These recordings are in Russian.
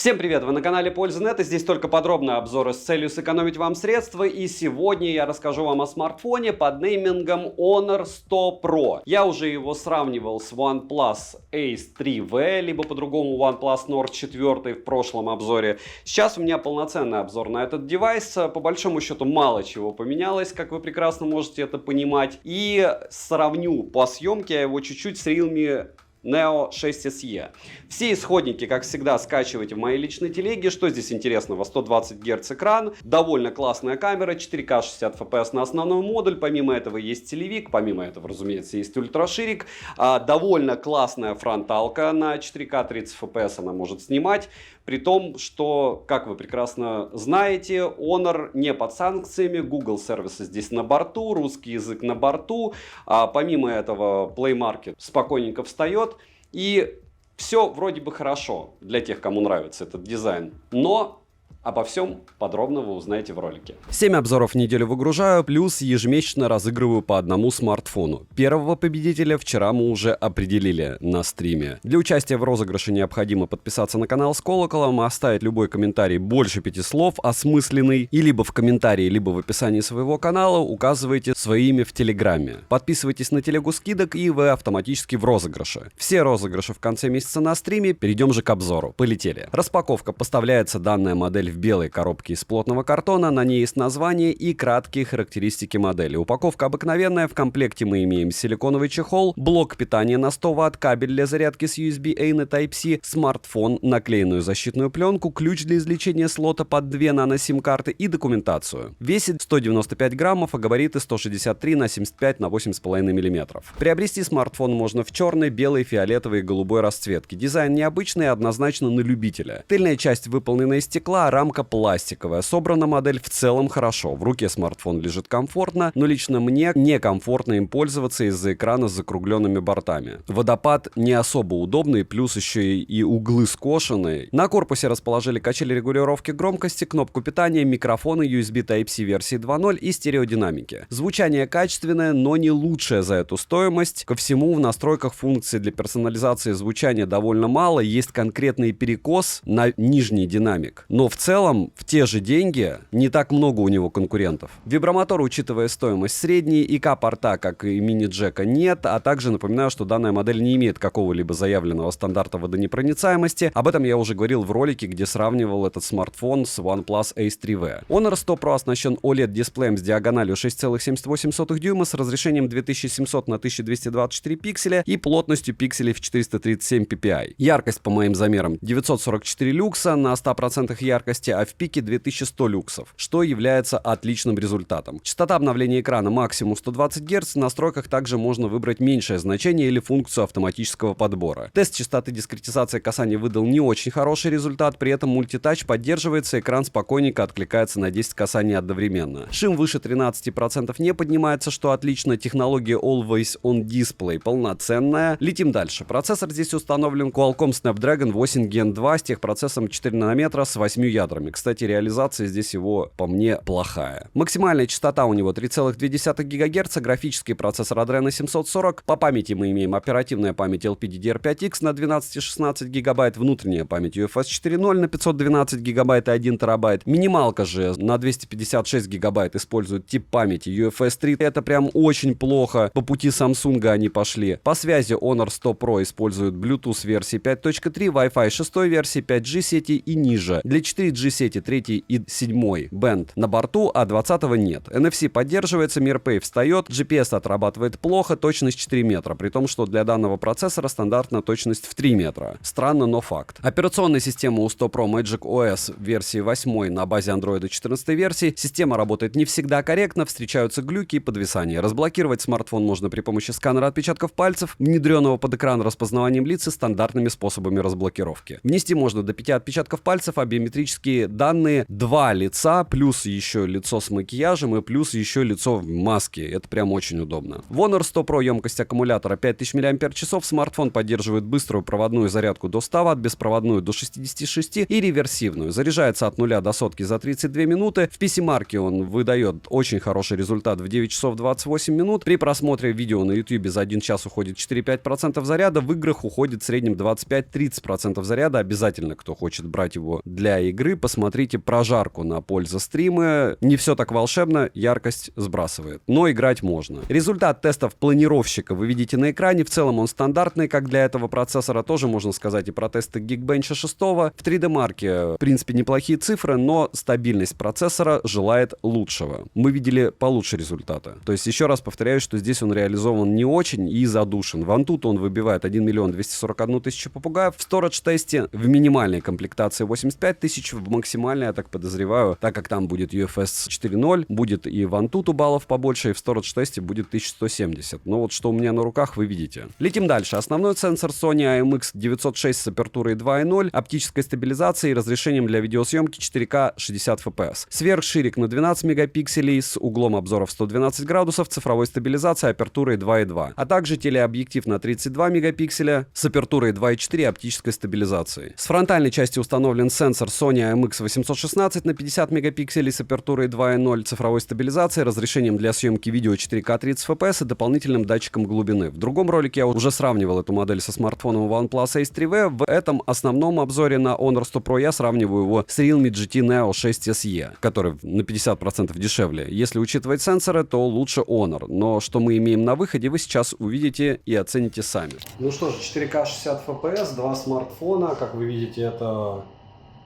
Всем привет! Вы на канале Польза.нет, и здесь только подробные обзоры с целью сэкономить вам средства. И сегодня я расскажу вам о смартфоне под неймингом Honor 100 Pro. Я уже его сравнивал с OnePlus Ace 3V, либо по-другому OnePlus Nord 4 в прошлом обзоре. Сейчас у меня полноценный обзор на этот девайс. По большому счету мало чего поменялось, как вы прекрасно можете это понимать. И сравню по съемке я его чуть-чуть с Realme Neo 6 SE. Все исходники, как всегда, скачивайте в моей личной телеге. Что здесь интересного? 120 Гц экран, довольно классная камера, 4К 60 FPS на основной модуль. Помимо этого есть телевик, помимо этого, разумеется, есть ультраширик. Довольно классная фронталка на 4К 30 FPS она может снимать. При том, что, как вы прекрасно знаете, Honor не под санкциями, Google сервисы здесь на борту, русский язык на борту. Помимо этого, Play Market спокойненько встает. И все вроде бы хорошо для тех, кому нравится этот дизайн. Но обо всем подробно вы узнаете в ролике. 7 обзоров в неделю выгружаю, плюс ежемесячно разыгрываю по одному смартфону. Первого победителя вчера мы уже определили на стриме. Для участия в розыгрыше необходимо подписаться на канал с колоколом, оставить любой комментарий больше 5 слов, осмысленный, и либо в комментарии, либо в описании своего канала указывайте свое имя в Телеграме. Подписывайтесь на телегу скидок, и вы автоматически в розыгрыше. Все розыгрыши в конце месяца на стриме, перейдем же к обзору. Полетели. Распаковка. Поставляется данная модель в белой коробке из плотного картона, на ней есть название и краткие характеристики модели. Упаковка обыкновенная, в комплекте мы имеем силиконовый чехол, блок питания на 100 Вт, кабель для зарядки с USB-A на Type-C, смартфон, наклеенную защитную пленку, ключ для извлечения слота под 2 нано-сим-карты и документацию. Весит 195 граммов, а габариты 163 на 75 на 8,5 мм. Приобрести смартфон можно в черной, белой, фиолетовой и голубой расцветке. Дизайн необычный и однозначно на любителя. Тыльная часть выполнена из стекла, рамка пластиковая. Собрана модель в целом хорошо. В руке смартфон лежит комфортно, но лично мне некомфортно им пользоваться из-за экрана с закругленными бортами. Водопад не особо удобный, плюс еще и углы скошенные. На корпусе расположили качели регулировки громкости, кнопку питания, микрофоны, USB Type-C версии 2.0 и стереодинамики. Звучание качественное, но не лучшее за эту стоимость. Ко всему, в настройках функций для персонализации звучания довольно мало, есть конкретный перекос на нижний динамик. Но в целом, в те же деньги, не так много у него конкурентов. Вибромотор, учитывая стоимость, средний, ИК-порта, как и мини-джека, нет, а также напоминаю, что данная модель не имеет какого-либо заявленного стандарта водонепроницаемости. Об этом я уже говорил в ролике, где сравнивал этот смартфон с OnePlus Ace 3V. Honor 100 Pro оснащен OLED-дисплеем с диагональю 6,78 дюйма с разрешением 2700 на 1224 пикселя и плотностью пикселей в 437 ppi. Яркость, по моим замерам, 944 люкса на 100% яркости, а в пике 2100 люксов, что является отличным результатом. Частота обновления экрана максимум 120 Гц, в настройках также можно выбрать меньшее значение или функцию автоматического подбора. Тест частоты дискретизации касания выдал не очень хороший результат, при этом мультитач поддерживается, экран спокойненько откликается на 10 касаний одновременно. Шим выше 13% не поднимается, что отлично, технология Always On Display полноценная. Летим дальше. Процессор здесь установлен Qualcomm Snapdragon 8 Gen 2 с техпроцессором 4 нанометра с 8 ядрами. Кстати, реализация здесь его, по мне, плохая. Максимальная частота у него 3,2 ГГц, графический процессор Adreno 740. По памяти мы имеем оперативная память LPDDR5X на 12 и 16 ГБ, внутренняя память UFS 4.0 на 512 ГБ и 1 ТБ. Минималка же на 256 ГБ использует тип памяти UFS 3. Это прям очень плохо. По пути Samsung они пошли. По связи Honor 100 Pro использует Bluetooth версии 5.3, Wi-Fi 6 версии, 5G сети и ниже. Для 4G сети 3 и 7 бенд на борту, а 20 нет. NFC поддерживается, MirPay встает, GPS отрабатывает плохо, точность 4 метра, при том, что для данного процессора стандартная точность в 3 метра. Странно, но факт. Операционная система у 100 Pro Magic OS версии 8 на базе Android 14 версии. Система работает не всегда корректно, встречаются глюки и подвисания. Разблокировать смартфон можно при помощи сканера отпечатков пальцев, внедренного под экран распознаванием лиц и стандартными способами разблокировки. Внести можно до 5 отпечатков пальцев, а биометрические графические данные, два лица, плюс еще лицо с макияжем и плюс еще лицо в маске. Это прям очень удобно. В Honor 100 Pro емкость аккумулятора 5000 мАч, смартфон поддерживает быструю проводную зарядку до 100 Вт, беспроводную до 66 и реверсивную. Заряжается от 0 до сотки за 32 минуты. В PC-марке он выдает очень хороший результат в 9 часов 28 минут. При просмотре видео на YouTube за 1 час уходит 4-5% заряда. В играх уходит в среднем 25-30% заряда. Обязательно, кто хочет брать его для игры, посмотрите прожарку на пользу стримы. Не все так волшебно, яркость сбрасывает. Но играть можно. Результат тестов планировщика вы видите на экране. В целом он стандартный, как для этого процессора. Тоже можно сказать и про тесты Geekbench 6. В 3D-марке, в принципе, неплохие цифры, но стабильность процессора желает лучшего. Мы видели получше результата. То есть, еще раз повторяю, что здесь он реализован не очень и задушен. В Antutu он выбивает 1 241 000 попугаев. В Storage-тесте в минимальной комплектации 85 000, в максимальной, я так подозреваю, так как там будет UFS 4.0, будет и в Antutu баллов побольше, и в Storage-тесте будет 1170. Но вот что у меня на руках, вы видите. Летим дальше. Основной сенсор Sony IMX906 с апертурой 2.0, оптической стабилизацией и разрешением для видеосъемки 4К 60 FPS. Сверхширик на 12 мегапикселей с углом обзора в 112 градусов, цифровой стабилизацией, апертурой 2.2, а также телеобъектив на 32 мегапикселя с апертурой 2.4 и оптической стабилизацией. С фронтальной части установлен сенсор Sony IMX816 на 50 мегапикселей с апертурой 2.0, цифровой стабилизацией, разрешением для съемки видео 4К 30 FPS и дополнительным датчиком глубины. В другом ролике я уже сравнивал эту модель со смартфоном OnePlus Ace 3V. В этом основном обзоре на Honor 100 Pro я сравниваю его с Realme GT Neo 6 SE, который на 50% дешевле. Если учитывать сенсоры, то лучше Honor. Но что мы имеем на выходе, вы сейчас увидите и оцените сами. Ну что ж, 4К 60 FPS, два смартфона. Как вы видите, это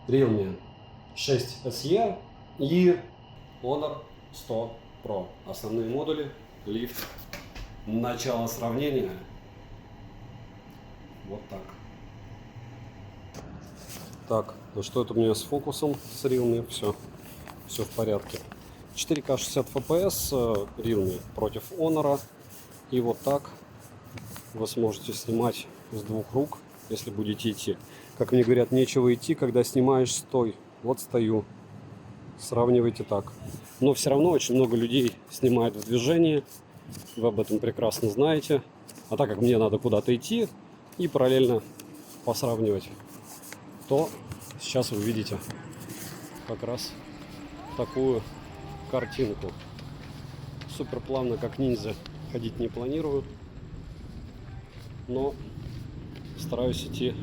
Realme 6 SE и Honor 100 Pro. Основные модули, лифт, начало сравнения. Вот так. Так, ну что это у меня с фокусом, с Realme? Все в порядке. 4К 60 FPS Realme против Honor. И вот так вы сможете снимать с двух рук, если будете идти. Как мне говорят, нечего идти, когда снимаешь, стой. Вот стою. Сравнивайте так. Но все равно очень много людей снимает в движении. Вы об этом прекрасно знаете. А так как мне надо куда-то идти и параллельно посравнивать, то сейчас вы видите как раз такую картинку. Супер плавно, как ниндзя, ходить не планирую, но стараюсь идти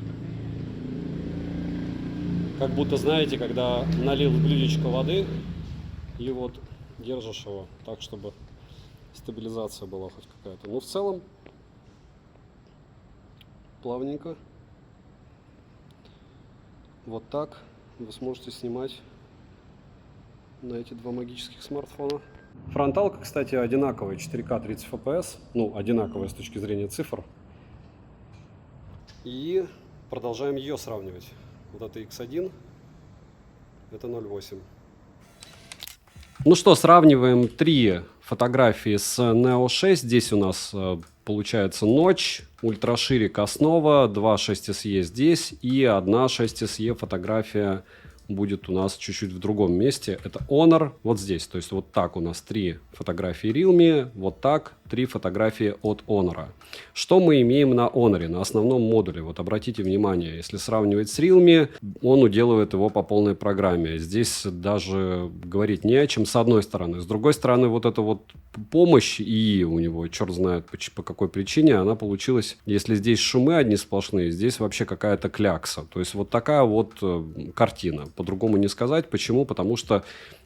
как будто, знаете, когда налил в блюдечко воды и вот держишь его так, чтобы стабилизация была хоть какая-то. Но в целом плавненько. Вот так вы сможете снимать на эти два магических смартфона. Фронталка, кстати, одинаковая, 4К 30 FPS. Ну, одинаковая с точки зрения цифр. И продолжаем ее сравнивать. Вот это X1, это 0.8. Ну что, сравниваем три фотографии с Neo 6. Здесь у нас получается ночь, ультраширик основа, 2 6SE здесь и одна 6SE фотография будет у нас чуть-чуть в другом месте. Это Honor вот здесь. То есть вот так у нас три фотографии Realme, вот так 3 фотографии от Honor. Что мы имеем на Honor, на основном модуле? Вот обратите внимание, если сравнивать с Realme, он уделывает его по полной программе. Здесь даже говорить не о чем с одной стороны. С другой стороны, вот эта вот помощь и у него, черт знает по какой причине, она получилась, если здесь шумы одни сплошные, здесь вообще какая-то клякса. То есть вот такая вот картина. По-другому не сказать. Почему? Потому что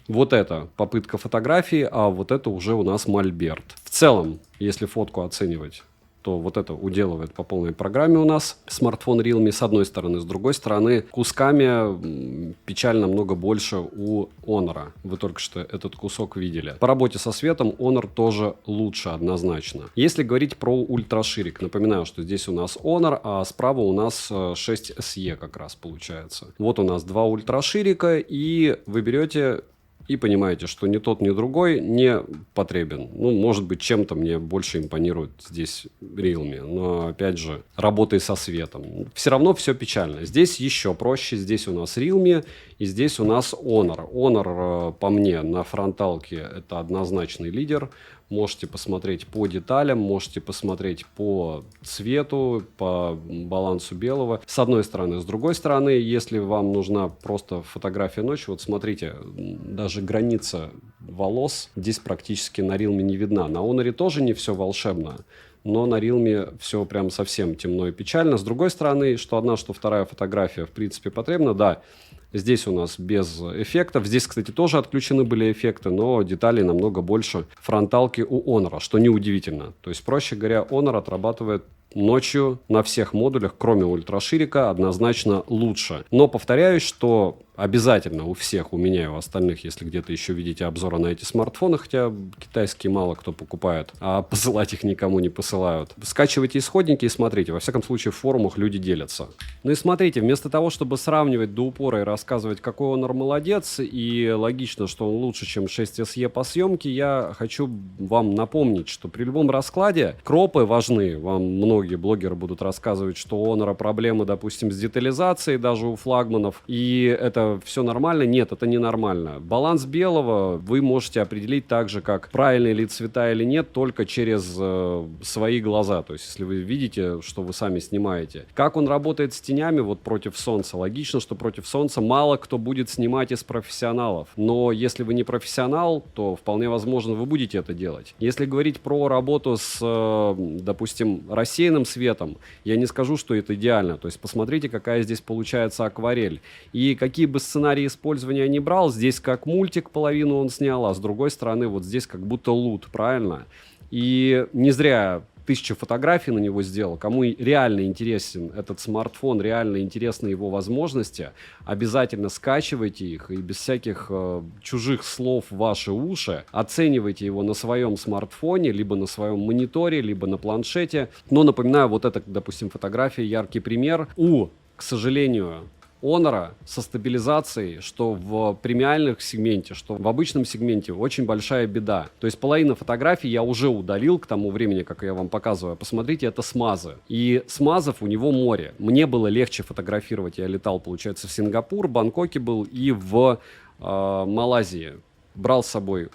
вот это попытка фотографии, а вот это уже у нас мольберт. В целом, если фотку оценивать, то вот это уделывает по полной программе у нас смартфон Realme с одной стороны. С другой стороны, кусками печально много больше у Honor. Вы только что этот кусок видели. По работе со светом Honor тоже лучше однозначно. Если говорить про ультраширик, напоминаю, что здесь у нас Honor, а справа у нас 6SE как раз получается. Вот у нас два ультраширика, и вы берете и понимаете, что ни тот, ни другой не потребен. Ну, может быть, чем-то мне больше импонирует здесь Realme, но, опять же, работай со светом. Все равно все печально. Здесь еще проще. Здесь у нас Realme, и здесь у нас Honor. Honor, по мне, на фронталке это однозначный лидер. Можете посмотреть по деталям, можете посмотреть по цвету, по балансу белого. С одной стороны. С другой стороны, если вам нужна просто фотография ночью, вот смотрите, даже граница волос здесь практически на Realme не видна. На Honor тоже не все волшебно, но на Realme все прям совсем темно и печально. С другой стороны, что одна, что вторая фотография в принципе потребна, да. Здесь у нас без эффектов. Здесь, кстати, тоже отключены были эффекты, но деталей намного больше фронталки у Honor, что неудивительно. То есть, проще говоря, Honor отрабатывает ночью на всех модулях, кроме ультраширика, однозначно лучше. Но повторяюсь, что обязательно у всех, у меня и у остальных, если где-то еще видите обзоры на эти смартфоны, хотя китайские мало кто покупает, а посылать их никому не посылают. Скачивайте исходники и смотрите. Во всяком случае, в форумах люди делятся. Ну и смотрите, вместо того, чтобы сравнивать до упора и рассказывать, какой Honor молодец, и логично, что он лучше, чем 6SE по съемке, я хочу вам напомнить, что при любом раскладе кропы важны. Вам многие блогеры будут рассказывать, что у Honor проблемы, допустим, с детализацией даже у флагманов, и это все нормально. Нет, это не нормально. Баланс белого вы можете определить так же, как правильные ли цвета или нет, только через свои глаза. То есть, если вы видите, что вы сами снимаете. Как он работает с тенями вот против солнца? Логично, что против солнца мало кто будет снимать из профессионалов. Но если вы не профессионал, то вполне возможно вы будете это делать. Если говорить про работу с, допустим, рассеянным светом, я не скажу, что это идеально. То есть, посмотрите, какая здесь получается акварель. И какие бы сценарии использования не брал, здесь как мультик половину он снял, а с другой стороны вот здесь как будто лут, правильно? И не зря 1000 фотографий на него сделал. Кому реально интересен этот смартфон, реально интересны его возможности, обязательно скачивайте их и без всяких чужих слов в ваши уши оценивайте его на своем смартфоне, либо на своем мониторе, либо на планшете. Но напоминаю, вот это, допустим, фотография, яркий пример. К сожалению, Honor со стабилизацией, что в премиальном сегменте, что в обычном сегменте, очень большая беда. То есть половина фотографий я уже удалил к тому времени, как я вам показываю. Посмотрите, это смазы. И смазов у него море. Мне было легче фотографировать. Я летал, получается, в Сингапур, в Бангкоке был и в Малайзии. Брал с собой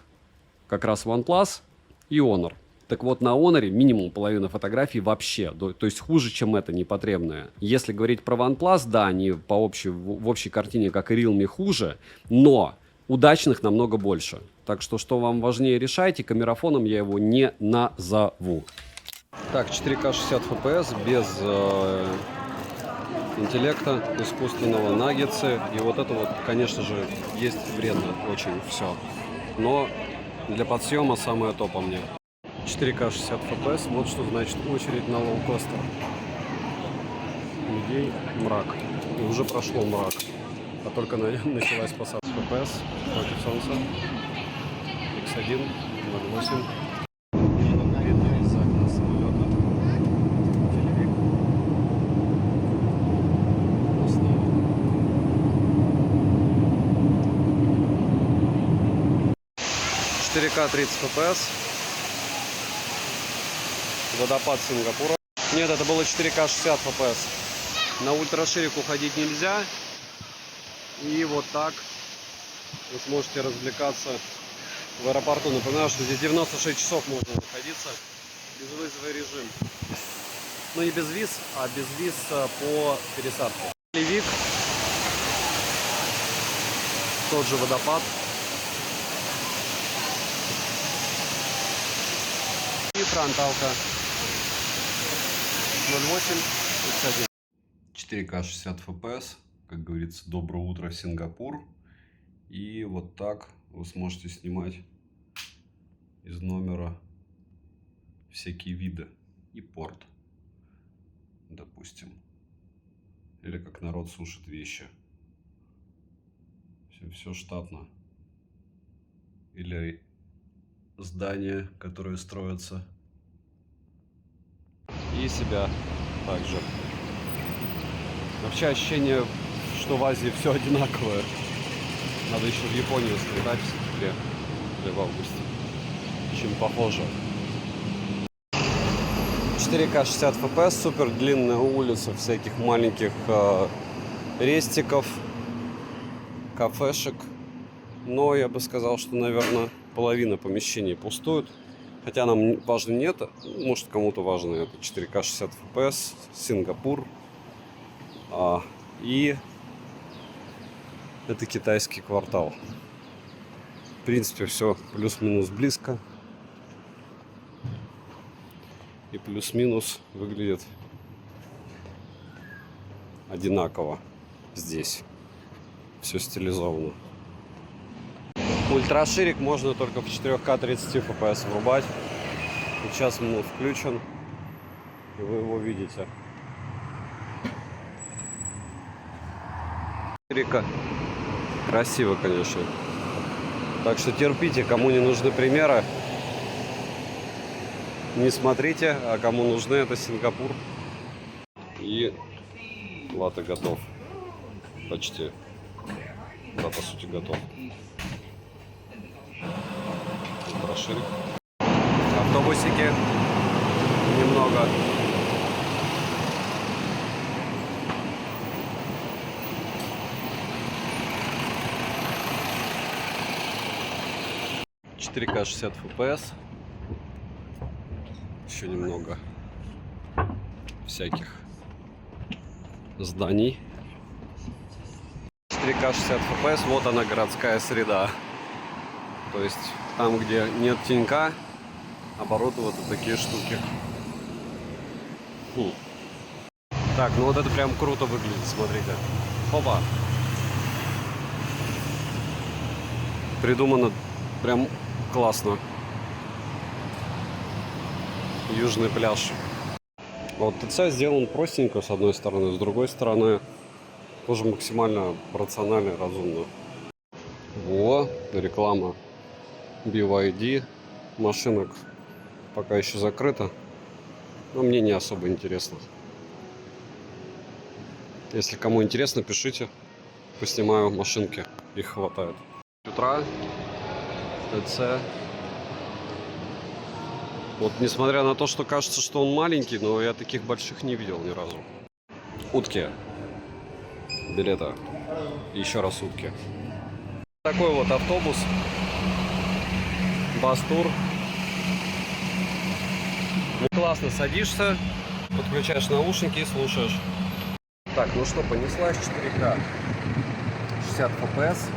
как раз OnePlus и Honor. Так вот, на Honor минимум половина фотографий вообще, то есть хуже, чем это, непотребное. Если говорить про OnePlus, да, они в общей картине, как и Realme, хуже, но удачных намного больше. Так что вам важнее, решайте. Камерафоном я его не назову. Так, 4К 60 FPS без интеллекта искусственного, наггетсы. И вот это вот, конечно же, есть вредно очень все. Но для подсъема самое то по мне. 4К 60 FPS, вот что значит очередь на лоукостер. Людей мрак. И уже прошло мрак. А только началась посадка. FPS против солнца. X1, 0.8. Видно из окна самолета. Телевик. 4К 30 FPS. Водопад Сингапура. Нет, это было 4К 60 FPS. На ультраширик уходить нельзя. И вот так вы сможете развлекаться в аэропорту. Напоминаю, что здесь 96 часов можно находиться. Безвизовый режим. Ну не без виз, а без виз по пересадке. Телевик. Тот же водопад. И фронталка. 0.8, 4К 60 FPS, как говорится, доброе утро, Сингапур. И вот так вы сможете снимать из номера всякие виды и порт, допустим, или как народ сушит вещи. Все штатно. Или здания, которые строятся. И себя также. Вообще ощущение, что в Азии все одинаковое. Надо еще в Японию слетать в сентябре или в августе. Очень похоже. 4К 60 FPS, супер длинная улица всяких маленьких рестиков, кафешек. Но я бы сказал, что, наверное, половина помещений пустует. Хотя нам важно не это. Может, кому-то важно это. 4К 60 FPS, Сингапур. И это китайский квартал. В принципе, все плюс-минус близко. И плюс-минус выглядит одинаково здесь. Все стилизовано. Ультраширик можно только в 4К 30 FPS врубать. Сейчас он включен, и вы его видите. 4К. Красиво, конечно. Так что терпите, кому не нужны примеры. Не смотрите, а кому нужны, это Сингапур. И латте готов. Почти. Да, по сути, готов. Ультраширик. Автобусики. Немного. «4К 60 FPS». Еще немного всяких зданий. 4К 60 FPS, вот она, городская среда. То есть там, где нет тенька, оборудованы вот такие штуки. Так, ну вот это прям круто выглядит, смотрите. Опа! Придумано прям классно. Южный пляж. Вот ТЦ сделан простенько с одной стороны, с другой стороны тоже максимально рационально и разумно. Во, реклама BYD. Машинок пока еще закрыта, но мне не особо интересно. Если кому интересно, пишите, поснимаю машинки, их хватает. Утра, ТЦ. Вот несмотря на то, что кажется, что он маленький, но я таких больших не видел ни разу. Утки. Билета. Еще раз утки. Такой вот автобус. Бас-тур. Ну, классно садишься, подключаешь наушники и слушаешь. Так, ну что, понеслась 4К 60 FPS.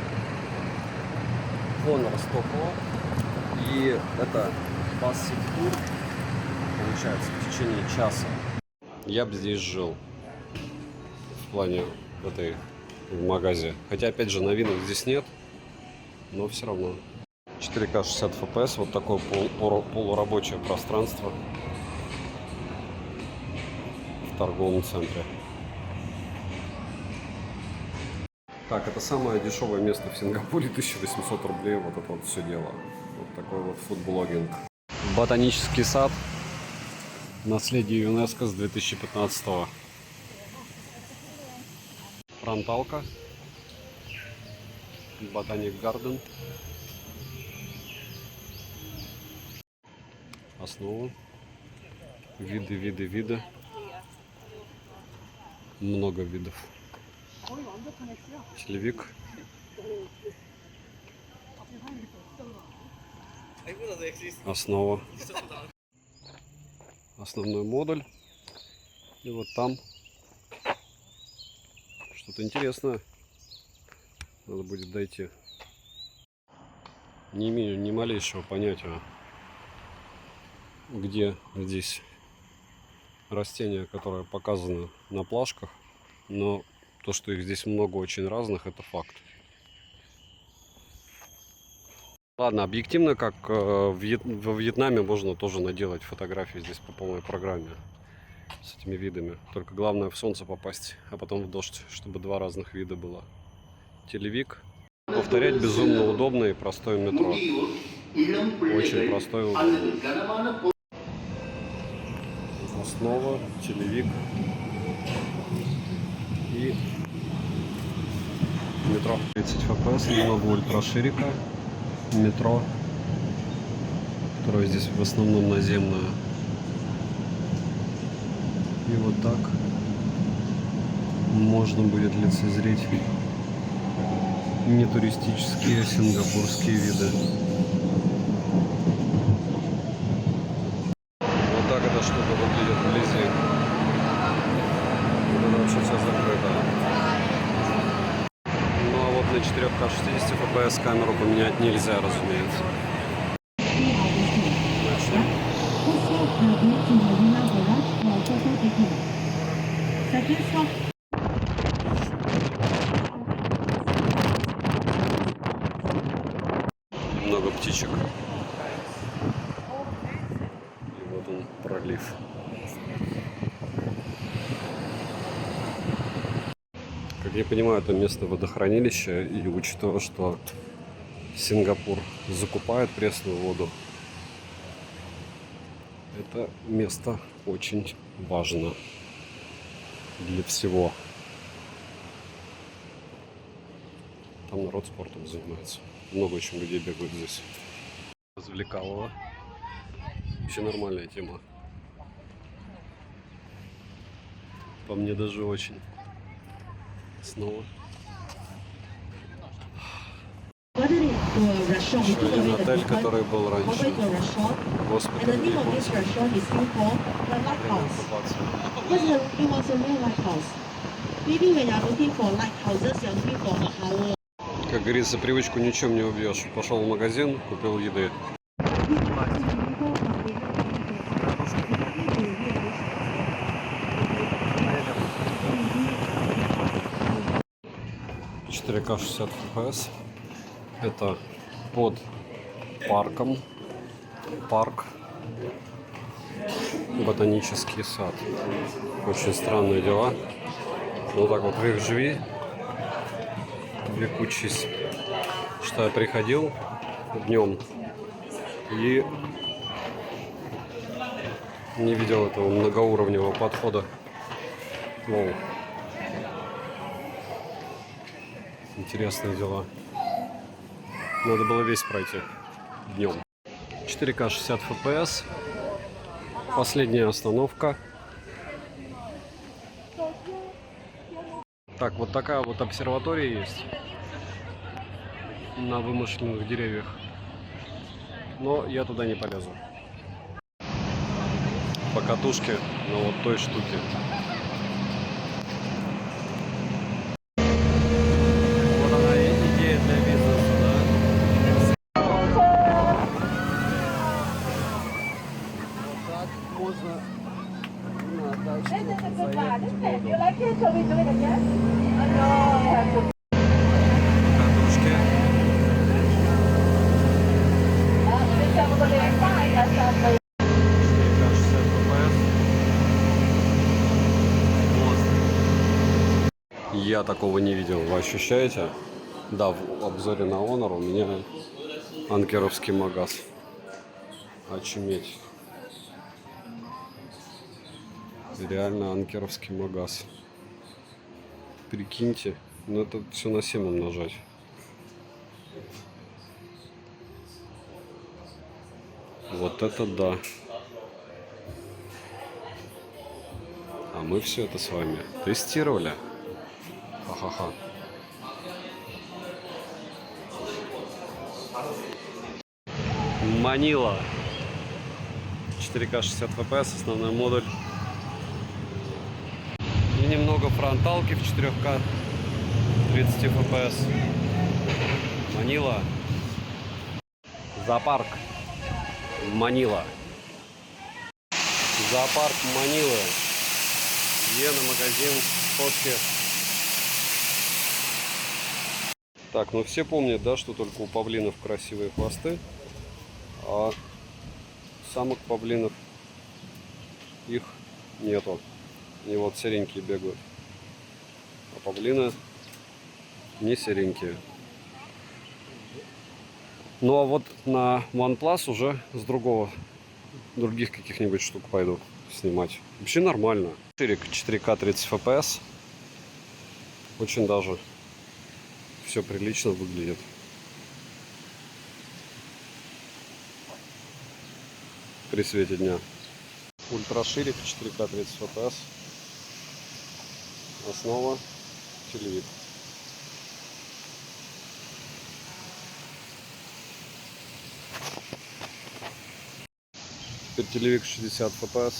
Honor 100 Pro. И это бас-тур. Получается, в течение часа. Я бы здесь жил. В плане в магазе. Хотя, опять же, новинок здесь нет. Но все равно. 4К 60 FPS. Вот такое полурабочее пространство. В торговом центре. Так, это самое дешевое место в Сингапуре. 1800 рублей. Вот это вот все дело. Вот такой вот фудблогинг. Ботанический сад. Наследие ЮНЕСКО с 2015 -го. Фронталка. Ботаник Гарден. Основа. Виды. Много видов. Телевик. Основа. Основной модуль. И вот там что-то интересное. Надо будет дойти. Не имею ни малейшего понятия, где здесь растения, которые показаны на плашках. Но то, что их здесь много очень разных, это факт. Ладно, объективно, как во Вьетнаме, можно тоже наделать фотографии здесь по полной программе с этими видами. Только главное в солнце попасть, а потом в дождь, чтобы два разных вида было. Телевик. Повторять безумно удобно и простое метро. Очень простое и удобно. Основа, телевик и метро. 30 FPS, немного ультраширика. Метро, которое здесь в основном наземное. И вот так можно будет лицезреть нетуристические сингапурские виды. Вот так эта штука выглядит вблизи. Вот это вообще все закрыто. Ну а вот на 4К 60 FPS камеру поменять нельзя, разумеется. Много птичек. И вот он, пролив. Как я понимаю, это место водохранилища, и учитывая, что Сингапур закупает пресную воду, это место очень важно для всего. Там народ спортом занимается. Много очень людей бегают здесь. Развлекалово. Вообще нормальная тема. По мне даже очень. Снова. Еще один отель, который был раньше. Господи, где японцы. Как говорится, привычку ничем не убьешь. Пошел в магазин, купил еды. — 4К 60 FPS. Это под парком. Парк. Ботанический сад. Очень странные дела. Вот так вот вверх живи. Век учись. Что я приходил днем и не видел этого многоуровневого подхода. Воу. Интересные дела. Надо было весь пройти днем. 4К 60 FPS. Последняя остановка. Так, вот такая вот обсерватория есть на вымышленных деревьях. Но я туда не полезу. По катушке на вот той штуке. Вот она идея для бизнеса, да? Вот так можно на тачку заехать в воду. Я такого не видел. Вы ощущаете? Да, в обзоре на Honor у меня анкеровский магаз. Очуметь. Реально анкеровский магаз. Прикиньте. Ну это все на 7 умножать. Вот это да. А мы все это с вами тестировали. Ха-ха-ха. Манила. 4К 60 FPS, основной модуль. И немного фронталки в 4К 30 FPS. Манила. Зоопарк. Манила. Зоопарк Манилы. Вена, магазин, фотки. Так, ну все помнят, да, что только у павлинов красивые хвосты, а самок павлинов их нету. Они вот серенькие бегают, а павлины не серенькие. Ну а вот на OnePlus уже с других каких-нибудь штук пойду снимать. Вообще нормально. 4К 30 FPS. Очень даже все прилично выглядит. При свете дня. Ультраширик 4К 30 FPS. Основа телевик. Теперь телевик 60 FPS.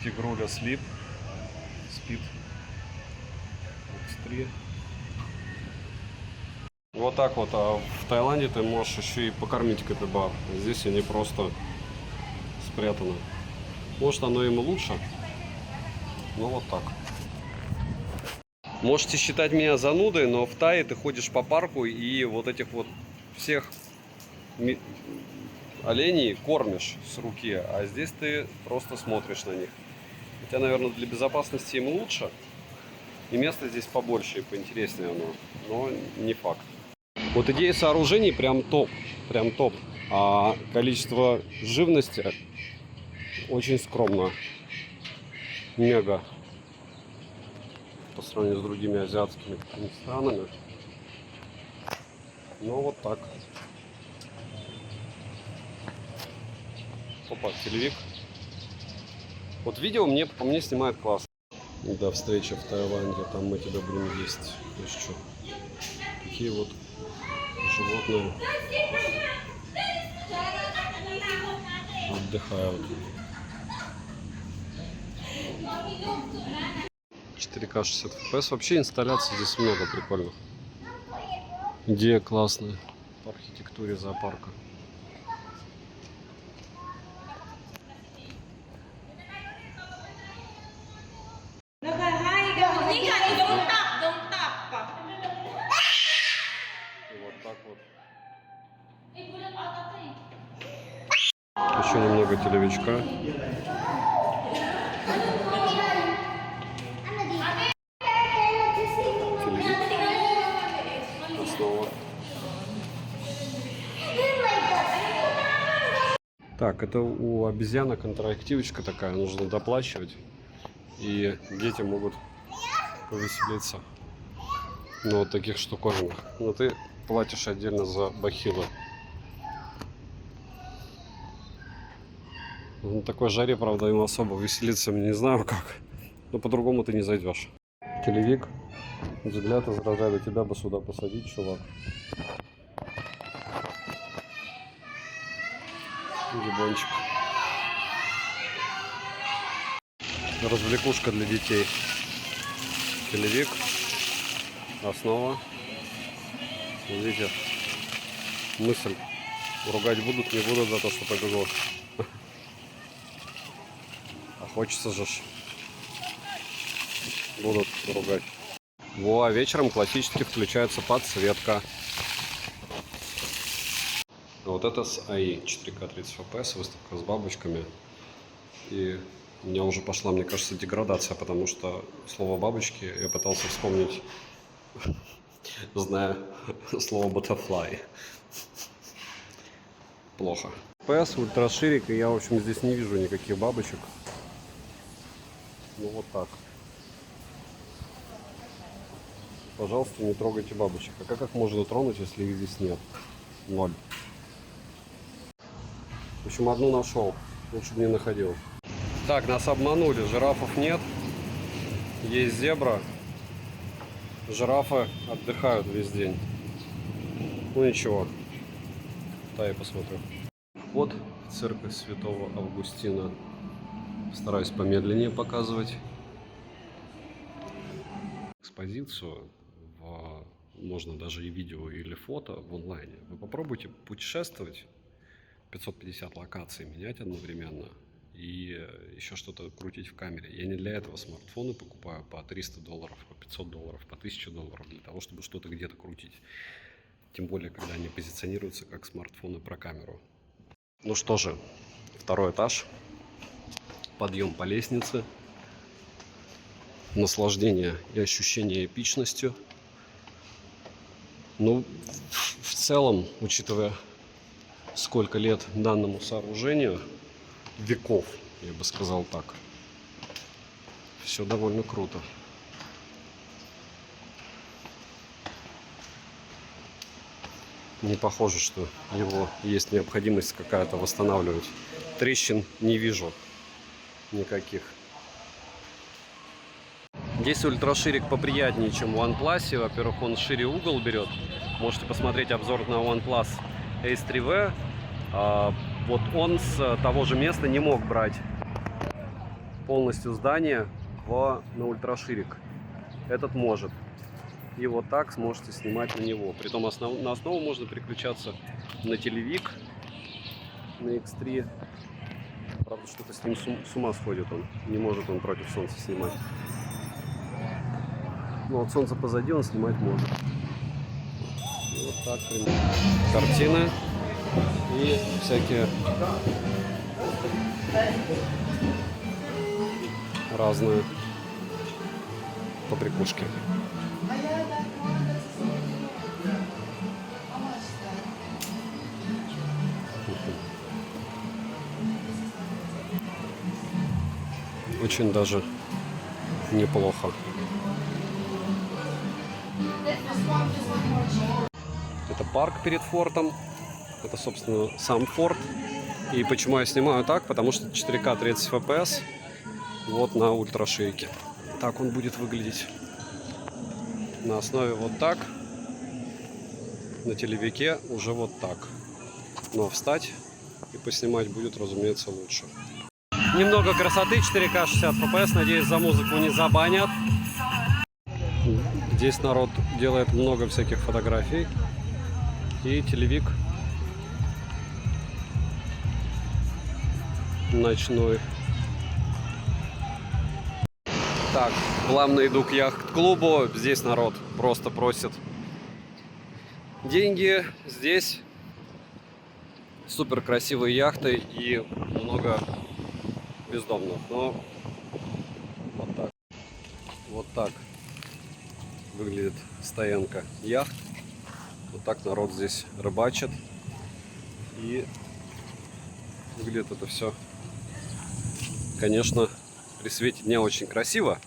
Тигруля слип. Спид X3. Вот так вот, а в Таиланде ты можешь еще и покормить капибар. Здесь они просто спрятаны. Может, оно им и лучше, но вот так. Можете считать меня занудой, но в Тае ты ходишь по парку и вот этих вот всех оленей кормишь с руки, а здесь ты просто смотришь на них. Хотя, наверное, для безопасности им лучше. И место здесь побольше и поинтереснее оно, но не факт. Вот идея сооружений прям топ, а количество живности очень скромно, мега, по сравнению с другими азиатскими странами. Но вот так. Опа, телевик. Вот видео по мне снимает классно. До встречи в Таиланде, там мы тебя будем есть еще. Такие вот животные отдыхают. 4К 60 FPS. Вообще инсталляций здесь много прикольных. Идея классная по архитектуре зоопарка. И вот так вот. Еще немного телевичка. Телевик. Основа. Так, это у обезьянок интерактивочка такая, нужно доплачивать. И дети могут повеселиться на вот таких штуковинах. Но ты платишь отдельно за бахилы. На такой жаре, правда, им особо веселиться не знаю как. Но по-другому ты не зайдешь. Телевик. Взгляд из разряда тебя бы сюда посадить, чувак. Гибончик. Развлекушка для детей. Телевик. Основа. Видите? Мысль. Ругать будут, не будут за то, что побегу. А хочется же. Будут ругать. Во, а вечером классически включается подсветка. Вот это с АИ 4К 30 FPS, выставка с бабочками. И у меня уже пошла, мне кажется, деградация, потому что слово бабочки я пытался вспомнить, зная слово butterfly. Плохо. FPS, ультраширик, и я, в общем, здесь не вижу никаких бабочек. Ну вот так. Пожалуйста, не трогайте бабочек. А как их можно тронуть, если их здесь нет? Ноль. В общем, одну нашел. Лучше бы не находил. Так, нас обманули. Жирафов нет. Есть зебра. Жирафы отдыхают весь день. Ну ничего. Да, я посмотрю. Вход в церковь Святого Августина. Стараюсь помедленнее показывать экспозицию. Можно даже и видео, или фото в онлайне. Вы попробуйте путешествовать, 550 локаций менять одновременно и еще что-то крутить в камере. Я не для этого смартфоны покупаю по $300, по $500, по $1000 для того, чтобы что-то где-то крутить. Тем более, когда они позиционируются как смартфоны про камеру. Ну что же, второй этаж. Подъем по лестнице. Наслаждение и ощущение эпичностью. Ну, в целом, учитывая, сколько лет данному сооружению, веков, я бы сказал так, все довольно круто. Не похоже, что его есть необходимость какая-то восстанавливать. Трещин не вижу никаких. Здесь ультраширик поприятнее, чем в OnePlus. Во-первых, он шире угол берет. Можете посмотреть обзор на OnePlus Ace 3V. Вот он с того же места не мог брать полностью здание на ультраширик. Этот может. И вот так сможете снимать на него. Притом на основу можно переключаться на телевик, на X3. Правда, что-то с ним с ума сходит он. Не может он против солнца снимать. Но вот солнце позади, он снимать может. И вот так примерно. Картины и всякие разные побрякушки. Очень даже неплохо. Это парк перед фортом. Это, собственно, сам форт. И почему я снимаю так? Потому что 4К 30 FPS вот на ультраширике. Так он будет выглядеть. На основе вот так. На телевике уже вот так. Но встать и поснимать будет, разумеется, лучше. Немного красоты, 4К 60 FPS. Надеюсь, за музыку не забанят. Здесь народ делает много всяких фотографий. И телевик ночной. Так, плавно иду к яхт-клубу. Здесь народ просто просит деньги. Здесь супер красивые яхты и много бездомных. Но вот так. Вот так выглядит стоянка яхт. Вот так народ здесь рыбачит. И выглядит это все, конечно, при свете дня очень красиво,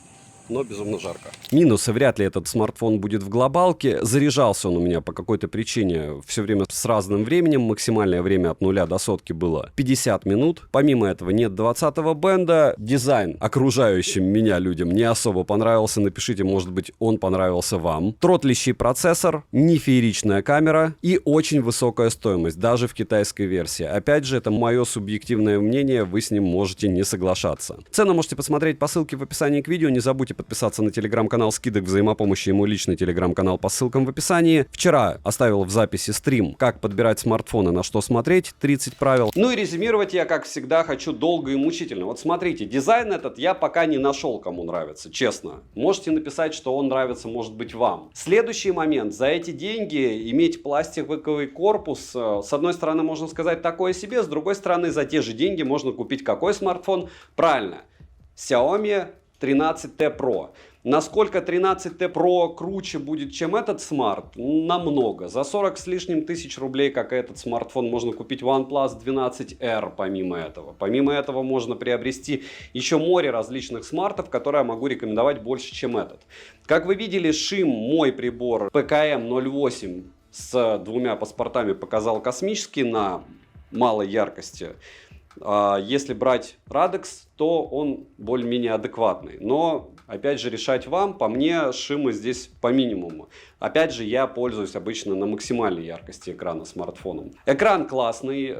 но безумно жарко. Минусы: вряд ли этот смартфон будет в глобалке. Заряжался он у меня по какой-то причине все время с разным временем. Максимальное время от 0 до сотки было 50 минут. Помимо этого нет 20-го бенда. Дизайн окружающим меня людям не особо понравился. Напишите, может быть, он понравился вам. Тротлищий процессор, не фееричная камера и очень высокая стоимость, даже в китайской версии. Опять же, это мое субъективное мнение, вы с ним можете не соглашаться. Цены можете посмотреть по ссылке в описании к видео. Не забудьте подписаться на телеграм-канал скидок взаимопомощи и мой личный телеграм-канал по ссылкам в описании. Вчера оставил в записи стрим, как подбирать смартфоны, на что смотреть, 30 правил. Ну и резюмировать я, как всегда, хочу долго и мучительно. Вот смотрите, дизайн этот я пока не нашел, кому нравится, честно. Можете написать, что он нравится, может быть, вам. Следующий момент. За эти деньги иметь пластиковый корпус, с одной стороны, можно сказать, такое себе, с другой стороны, за те же деньги можно купить какой смартфон? Правильно, Xiaomi 13T Pro. Насколько 13T Pro круче будет, чем этот смарт? Намного. За 40 с лишним тысяч рублей, как этот смартфон, можно купить OnePlus 12R помимо этого. Помимо этого можно приобрести еще море различных смартов, которые я могу рекомендовать больше, чем этот. Как вы видели, Shim, мой прибор PKM08 с двумя паспортами показал космический на малой яркости. Если брать Radex, то он более-менее адекватный. Но, опять же, решать вам. По мне, шимы здесь по минимуму. Опять же, я пользуюсь обычно на максимальной яркости экрана смартфоном. Экран классный.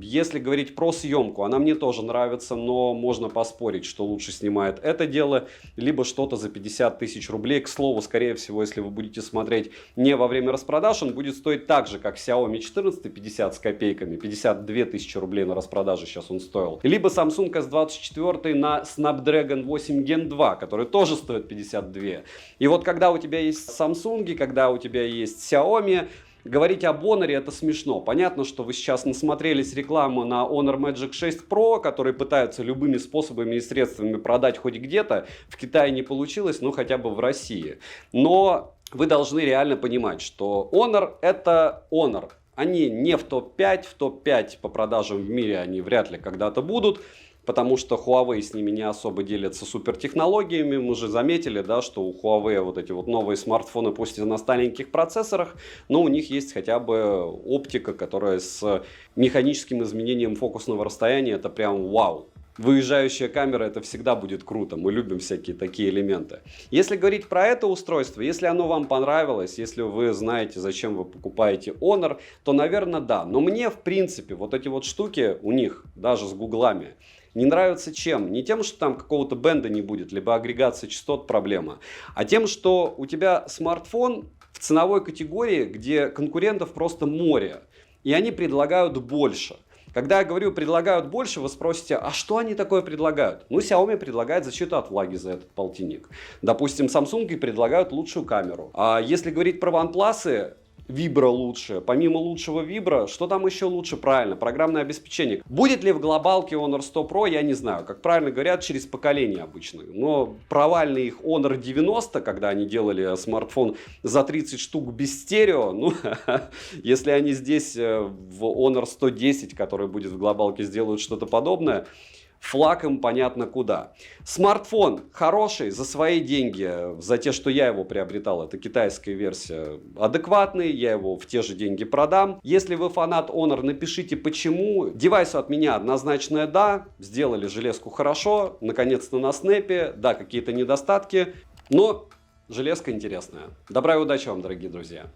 Если говорить про съемку, она мне тоже нравится, но можно поспорить, что лучше снимает это дело, либо что-то за 50 тысяч рублей. К слову, скорее всего, если вы будете смотреть не во время распродаж, он будет стоить так же, как Xiaomi 14, 50 с копейками, 52 тысячи рублей на распродаже сейчас он стоил. Либо Samsung S24 на Snapdragon 8 Gen 2, который тоже стоит 52. И вот когда у тебя есть Samsung, когда у тебя есть Xiaomi, говорить об Honor это смешно. Понятно, что вы сейчас насмотрелись рекламу на Honor Magic 6 Pro, которые пытаются любыми способами и средствами продать хоть где-то. В Китае не получилось, но хотя бы в России. Но вы должны реально понимать, что Honor это Honor. Они не в топ-5, в топ-5 по продажам в мире они вряд ли когда-то будут. потому что Huawei с ними не особо делится супертехнологиями. Мы же заметили, да, что у Huawei вот эти вот новые смартфоны, пусть и на стареньких процессорах, но у них есть хотя бы оптика, которая с механическим изменением фокусного расстояния, это прям вау. Выезжающая камера — это всегда будет круто, мы любим всякие такие элементы. Если говорить про это устройство, если оно вам понравилось, если вы знаете, зачем вы покупаете Honor, то, наверное, да. Но мне, в принципе, вот эти вот штуки у них, даже с гуглами, не нравится чем? Не тем, что там какого-то бенда не будет, либо агрегация частот проблема, а тем, что у тебя смартфон в ценовой категории, где конкурентов просто море, и они предлагают больше. Когда я говорю предлагают больше, вы спросите, а что они такое предлагают? Ну, Xiaomi предлагает защиту от влаги за этот полтинник. Допустим, Samsung предлагают лучшую камеру. А если говорить про OnePlus, Vibro лучше. Помимо лучшего Vibro, что там еще лучше? Правильно, программное обеспечение. Будет ли в глобалке Honor 100 Pro, я не знаю. Как правильно говорят, через поколение обычно. Но провальный их Honor 90, когда они делали смартфон за 30 штук без стерео, ну, если они здесь в Honor 110, который будет в глобалке, сделают что-то подобное, флаг им понятно куда. Смартфон хороший, за свои деньги, за те, что я его приобретал, это китайская версия, адекватный, я его в те же деньги продам. Если вы фанат Honor, напишите почему. Девайсу от меня однозначное да, сделали железку хорошо, наконец-то на снэпе, да, какие-то недостатки, но железка интересная. Добра и удачи вам, дорогие друзья!